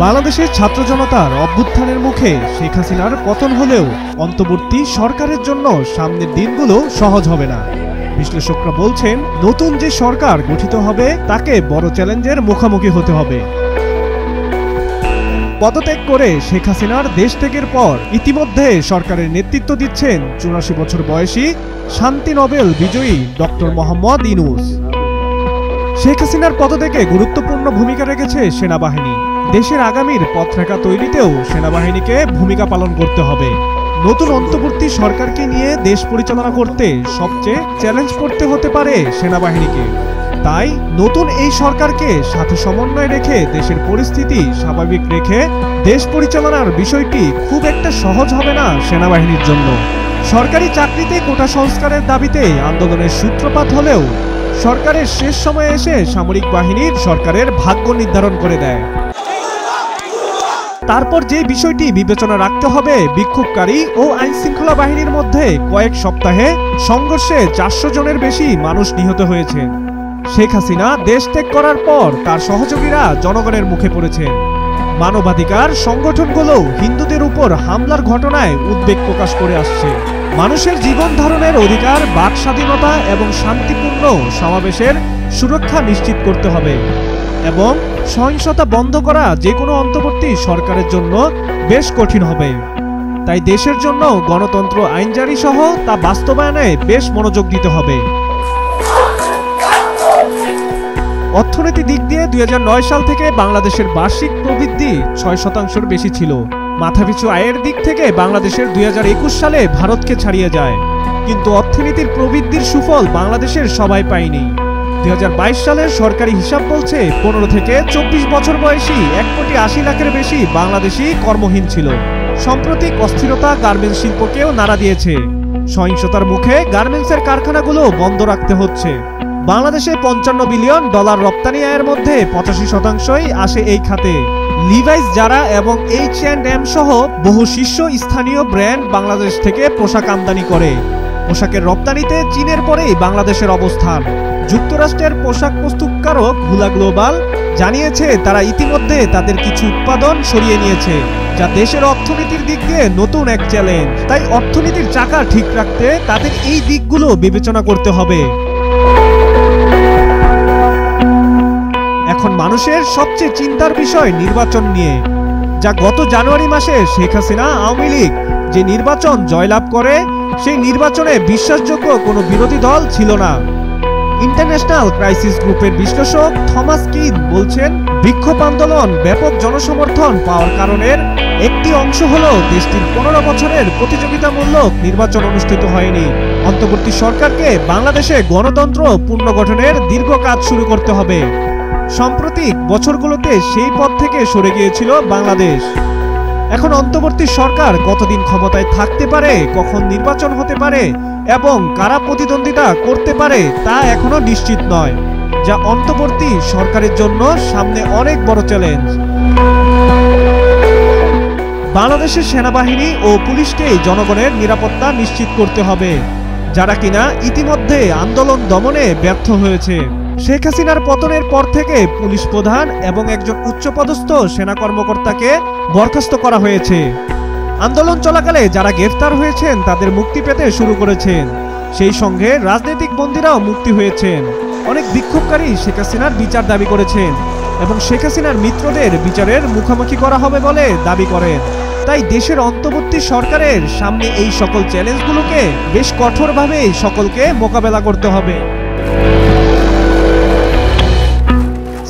বাংলাদেশের ছাত্র জনতার অভ্যুত্থানের মুখে শেখ হাসিনার পতন হলেও অন্তর্বর্তী সরকারের জন্য সামনের দিনগুলো সহজ হবে না। বিশ্লেষকরা বলছেন, নতুন যে সরকার গঠিত হবে তাকে বড় চ্যালেঞ্জের মুখোমুখি হতে হবে। পদত্যাগ করে শেখ হাসিনার দেশ ত্যাগের পর ইতিমধ্যে সরকারের নেতৃত্ব দিচ্ছেন ৮৪ বছর বয়সী শান্তি নোবেল বিজয়ী ডক্টর মোহাম্মদ ইউনূস। শেখ হাসিনার পদত্যাগে গুরুত্বপূর্ণ ভূমিকা রেখেছে সেনাবাহিনী। দেশের আগামীর পথরেখা তৈরিতেও সেনাবাহিনীকে ভূমিকা পালন করতে হবে। নতুন অন্তর্বর্তী সরকারকে নিয়ে দেশ পরিচালনা করতে সবচেয়ে চ্যালেঞ্জ করতে হতে পারে সেনাবাহিনীকে। তাই নতুন এই সরকারকে সাথে সমন্বয় রেখে দেশের পরিস্থিতি স্বাভাবিক রেখে দেশ পরিচালনার বিষয়টি খুব একটা সহজ হবে না সেনাবাহিনীর জন্য। সরকারি চাকরিতে কোটা সংস্কারের দাবিতে আন্দোলনের সূত্রপাত হলেও সরকারের শেষ সময়ে এসে সামরিক বাহিনীর সরকারের ভাগ্য নির্ধারণ করে দেয়। তারপর যে বিষয়টি বিবেচনা রাখতে হবে, বিক্ষোভকারী ও আইনশৃঙ্খলা বাহিনীর মধ্যে কয়েক সপ্তাহে সংঘর্ষে ৪০০ জনের বেশি মানুষ নিহত হয়েছে। শেখ হাসিনা দেশ ত্যাগ করার পর তার সহযোগীরা জনগণের মুখে পড়েছেন। মানবাধিকার সংগঠনগুলো হিন্দুদের উপর হামলার ঘটনায় উদ্বেগ প্রকাশ করে আসছে। মানুষের জীবন ধারণের অধিকার, বাক স্বাধীনতা এবং শান্তিপূর্ণ সমাবেশের সুরক্ষা নিশ্চিত করতে হবে এবং সহিংসতা বন্ধ করা যে কোনো অন্তর্বর্তী সরকারের জন্য বেশ কঠিন হবে। তাই দেশের জন্য গণতন্ত্র আইন জারি সহ তা বাস্তবায়নে বেশ মনোযোগ দিতে হবে। অর্থনীতি দিক দিয়ে ২০০৯ সাল থেকে বাংলাদেশের বার্ষিক প্রবৃদ্ধি ৬% বেশি ছিল। মাথাপিছু আয়ের দিক থেকে বাংলাদেশের ২০২১ সালে ভারতকে ছাড়িয়ে যায়, কিন্তু অর্থনীতির প্রবৃদ্ধির সুফল বাংলাদেশের সবাই পায়নি। ২০২২ সালের সরকারি হিসাব বলছে ১৫ থেকে ২৪ বছর বয়সী ১,৮০,০০,০০০ বেশি বাংলাদেশি কর্মহীন ছিল। সাম্প্রতিক অস্থিরতা গার্মেন্টস শিল্পকেও নাড়া দিয়েছে। সহিংসতার মুখে গার্মেন্টসের কারখানাগুলো বন্ধ রাখতে হচ্ছে। বাংলাদেশে $৫৫ বিলিয়ন রপ্তানি আয়ের মধ্যে ৮৫% আসে এই খাতে। লিভাইস, জারা এবং H&M সহ বহু শীর্ষ স্থানীয় ব্র্যান্ড বাংলাদেশ থেকে পোশাক আমদানি করে। পোশাকের রপ্তানিতে চীনের পরেই বাংলাদেশের অবস্থান। যুক্তরাষ্ট্রের পোশাক প্রস্তুতকারক হুলা গ্লোবাল জানিয়েছে তারা ইতিমধ্যে তাদের কিছু উৎপাদন সরিয়ে নিয়েছে, যা দেশের অর্থনীতির দিক দিয়ে নতুন এক চ্যালেঞ্জ। তাই অর্থনীতির চাকা ঠিক রাখতে তাদের এই দিকগুলো বিবেচনা করতে হবে। এখন মানুষের সবচেয়ে চিন্তার বিষয় নির্বাচন নিয়ে, যা গত জানুয়ারি মাসে শেখ হাসিনা আওয়ামী লীগ যে নির্বাচন জয়লাভ করে সেই নির্বাচনে বিশ্বাসযোগ্য কোনো বিরোধী দল ছিল না। ইন্টারন্যাশনাল ক্রাইসিস গ্রুপের বিশ্লেষক থমাস কিন বলছেন, বিক্ষোভ আন্দোলন ব্যাপক জনসমর্থন পাওয়ার কারণের একটি অংশ হলো দেশটির ১৫ বছরের প্রতিযোগিতামূলক নির্বাচন অনুষ্ঠিত হয়নি। অন্তর্বর্তী সরকারকে বাংলাদেশে গণতন্ত্র পুনর্গঠনের দীর্ঘ কাজ শুরু করতে হবে। সাম্প্রতিক বছরগুলোতে সেই পথ থেকে সরে গিয়েছিল বাংলাদেশ। এখন অন্তর্বর্তী সরকার কতদিন ক্ষমতায় থাকতে পারে, কখন নির্বাচন হতে পারে এবং কারা প্রতিদ্বন্দ্বিতা করতে পারে তা এখনো নিশ্চিত নয়, যা অন্তর্বর্তী সরকারের জন্য সামনে অনেক বড় চ্যালেঞ্জ। বাংলাদেশের সেনাবাহিনী ও পুলিশকে জনগণের নিরাপত্তা নিশ্চিত করতে হবে, যারা কিনা ইতিমধ্যে আন্দোলন দমনে ব্যর্থ হয়েছে। শেখ হাসিনার পতনের পর থেকে পুলিশ প্রধান এবং একজন উচ্চপদস্থ সেনা কর্মকর্তাকে বরখাস্ত করা হয়েছে। আন্দোলন চলাকালে যারা গ্রেফতার হয়েছেন তাদের মুক্তি পেতে শুরু করেছেন। সেই সঙ্গে রাজনৈতিক বন্দীরাও মুক্তি হয়েছেন। অনেক বিক্ষোভকারী শেখ হাসিনার বিচার দাবি করেছেন এবং শেখ হাসিনার মিত্রদের বিচারের মুখোমুখি করা হবে বলে দাবি করেন। তাই দেশের অন্তর্বর্তী সরকারের সামনে এই সকল চ্যালেঞ্জগুলোকে বেশ কঠোরভাবে সকলকে মোকাবেলা করতে হবে।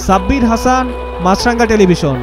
সাব্বির হাসান, মাছরাঙ্গা টেলিভিশন।